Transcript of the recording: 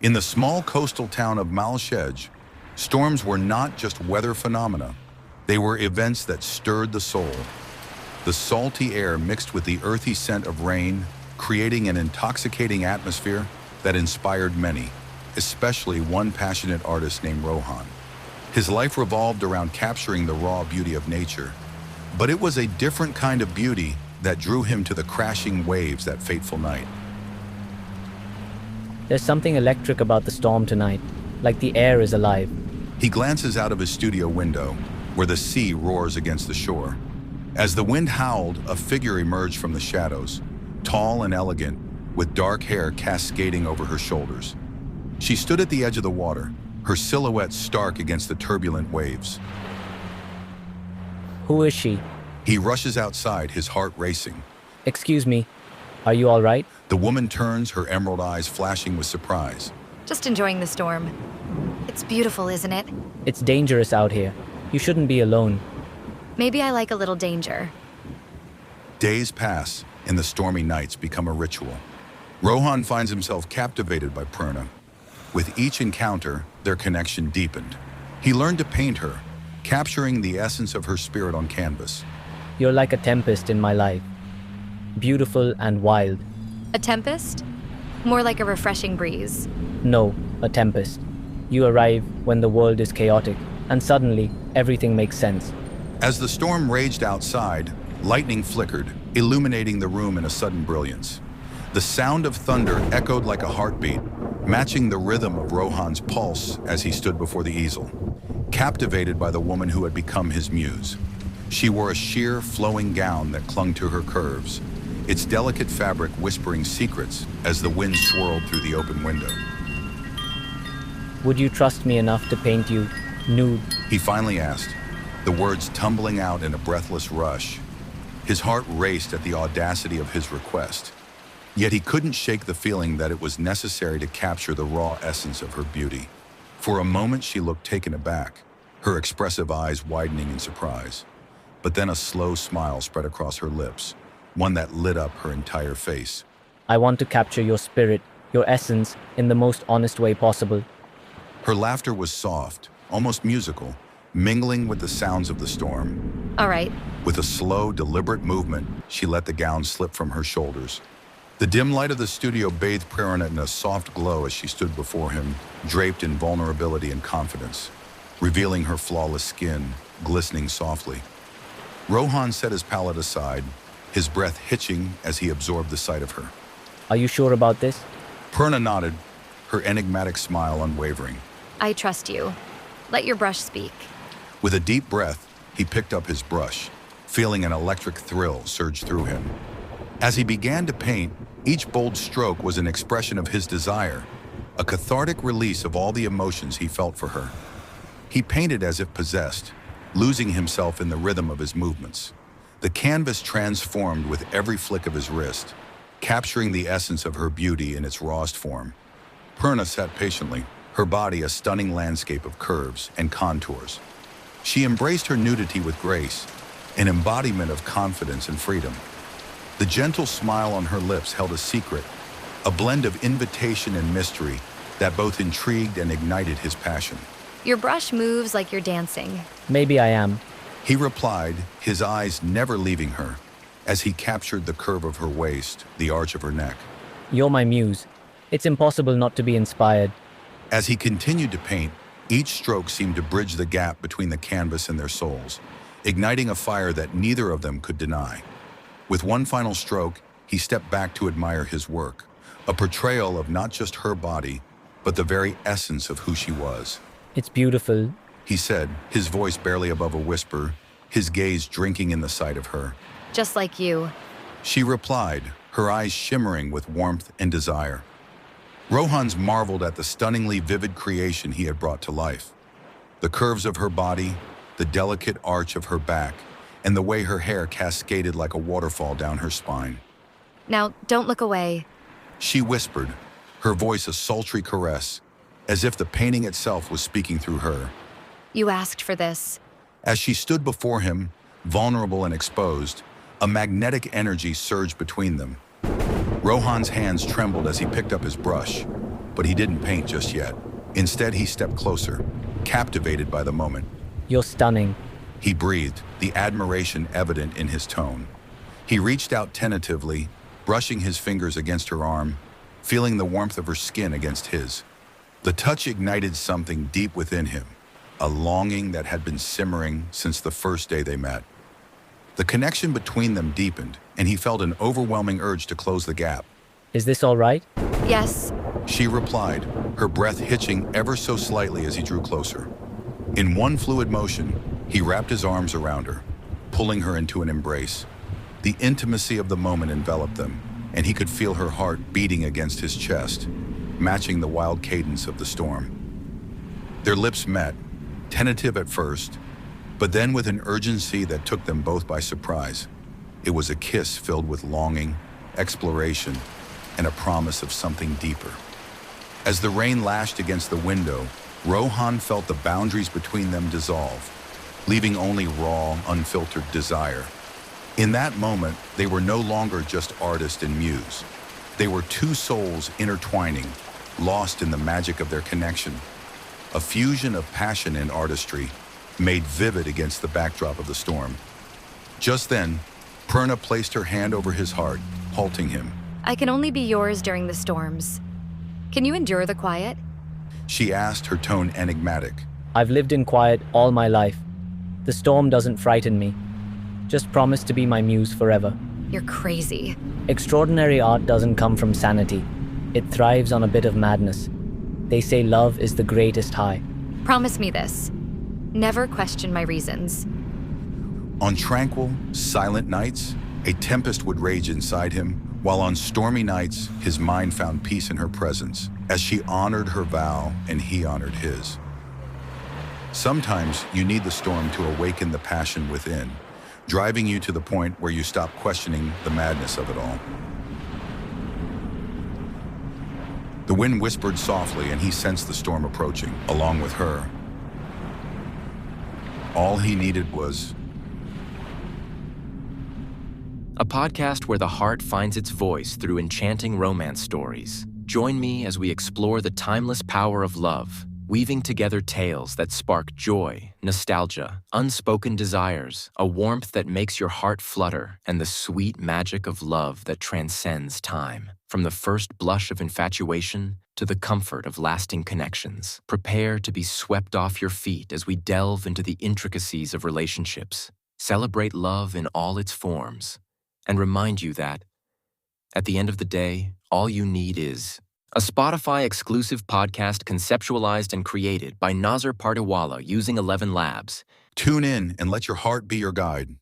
In the small coastal town of Malshej, storms were not just weather phenomena. They were events that stirred the soul. The salty air mixed with the earthy scent of rain, creating an intoxicating atmosphere that inspired many, especially one passionate artist named Rohan. His life revolved around capturing the raw beauty of nature, but it was a different kind of beauty that drew him to the crashing waves that fateful night. There's something electric about the storm tonight, like the air is alive. He glances out of his studio window, where the sea roars against the shore. As the wind howled, a figure emerged from the shadows, tall and elegant, with dark hair cascading over her shoulders. She stood at the edge of the water, her silhouette stark against the turbulent waves. Who is she? He rushes outside, his heart racing. Excuse me, are you all right? The woman turns, her emerald eyes flashing with surprise. Just enjoying the storm. It's beautiful, isn't it? It's dangerous out here. You shouldn't be alone. Maybe I like a little danger. Days pass, and the stormy nights become a ritual. Rohan finds himself captivated by Purna. With each encounter, their connection deepened. He learned to paint her, capturing the essence of her spirit on canvas. You're like a tempest in my life. Beautiful and wild. A tempest? More like a refreshing breeze. No, a tempest. You arrive when the world is chaotic, and suddenly, everything makes sense. As the storm raged outside, lightning flickered, illuminating the room in a sudden brilliance. The sound of thunder echoed like a heartbeat, matching the rhythm of Rohan's pulse as he stood before the easel, captivated by the woman who had become his muse. She wore a sheer, flowing gown that clung to her curves, its delicate fabric whispering secrets as the wind swirled through the open window. Would you trust me enough to paint you nude? He finally asked, the words tumbling out in a breathless rush. His heart raced at the audacity of his request. Yet he couldn't shake the feeling that it was necessary to capture the raw essence of her beauty. For a moment she looked taken aback, her expressive eyes widening in surprise. But then a slow smile spread across her lips, one that lit up her entire face. I want to capture your spirit, your essence, in the most honest way possible. Her laughter was soft, almost musical, mingling with the sounds of the storm. All right. With a slow, deliberate movement, she let the gown slip from her shoulders. The dim light of the studio bathed Purna in a soft glow as she stood before him, draped in vulnerability and confidence, revealing her flawless skin, glistening softly. Rohan set his palette aside, his breath hitching as he absorbed the sight of her. Are you sure about this? Purna nodded, her enigmatic smile unwavering. I trust you. Let your brush speak. With a deep breath, he picked up his brush, feeling an electric thrill surge through him. As he began to paint, each bold stroke was an expression of his desire, a cathartic release of all the emotions he felt for her. He painted as if possessed, losing himself in the rhythm of his movements. The canvas transformed with every flick of his wrist, capturing the essence of her beauty in its rawest form. Purna sat patiently, her body a stunning landscape of curves and contours. She embraced her nudity with grace, an embodiment of confidence and freedom. The gentle smile on her lips held a secret, a blend of invitation and mystery that both intrigued and ignited his passion. Your brush moves like you're dancing. Maybe I am. He replied, his eyes never leaving her, as he captured the curve of her waist, the arch of her neck. You're my muse. It's impossible not to be inspired. As he continued to paint, each stroke seemed to bridge the gap between the canvas and their souls, igniting a fire that neither of them could deny. With one final stroke, he stepped back to admire his work, a portrayal of not just her body, but the very essence of who she was. It's beautiful. He said, his voice barely above a whisper, his gaze drinking in the sight of her. Just like you. She replied, her eyes shimmering with warmth and desire. Rohan's marveled at the stunningly vivid creation he had brought to life. The curves of her body, the delicate arch of her back, and the way her hair cascaded like a waterfall down her spine. Now, don't look away. She whispered, her voice a sultry caress, as if the painting itself was speaking through her. You asked for this. As she stood before him, vulnerable and exposed, a magnetic energy surged between them. Rohan's hands trembled as he picked up his brush, But he didn't paint just yet. Instead, he stepped closer, captivated by the moment. You're stunning. He breathed, the admiration evident in his tone. He reached out tentatively, brushing his fingers against her arm, feeling the warmth of her skin against his. The touch ignited something deep within him, a longing that had been simmering since the first day they met. The connection between them deepened, and he felt an overwhelming urge to close the gap. Is this all right? Yes. She replied, her breath hitching ever so slightly as he drew closer. In one fluid motion, he wrapped his arms around her, pulling her into an embrace. The intimacy of the moment enveloped them, and he could feel her heart beating against his chest, matching the wild cadence of the storm. Their lips met, tentative at first, but then with an urgency that took them both by surprise. It was a kiss filled with longing, exploration, and a promise of something deeper. As the rain lashed against the window, Rohan felt the boundaries between them dissolve, leaving only raw, unfiltered desire. In that moment, they were no longer just artist and muse. They were two souls intertwining, lost in the magic of their connection. A fusion of passion and artistry, made vivid against the backdrop of the storm. Just then, Purna placed her hand over his heart, halting him. I can only be yours during the storms. Can you endure the quiet? She asked, her tone enigmatic. I've lived in quiet all my life. The storm doesn't frighten me. Just promise to be my muse forever. You're crazy. Extraordinary art doesn't come from sanity. It thrives on a bit of madness. They say love is the greatest high. Promise me this. Never question my reasons. On tranquil, silent nights, a tempest would rage inside him, while on stormy nights, his mind found peace in her presence, as she honored her vow and he honored his. Sometimes you need the storm to awaken the passion within, driving you to the point where you stop questioning the madness of it all. The wind whispered softly, and he sensed the storm approaching, along with her. All he needed was a podcast where the heart finds its voice through enchanting romance stories. Join me as we explore the timeless power of love, weaving together tales that spark joy, nostalgia, unspoken desires, a warmth that makes your heart flutter, and the sweet magic of love that transcends time. From the first blush of infatuation to the comfort of lasting connections, prepare to be swept off your feet as we delve into the intricacies of relationships, celebrate love in all its forms, and remind you that, at the end of the day, all you need is a Spotify-exclusive podcast conceptualized and created by Nazar Partiwala using 11 Labs. tune in and let your heart be your guide.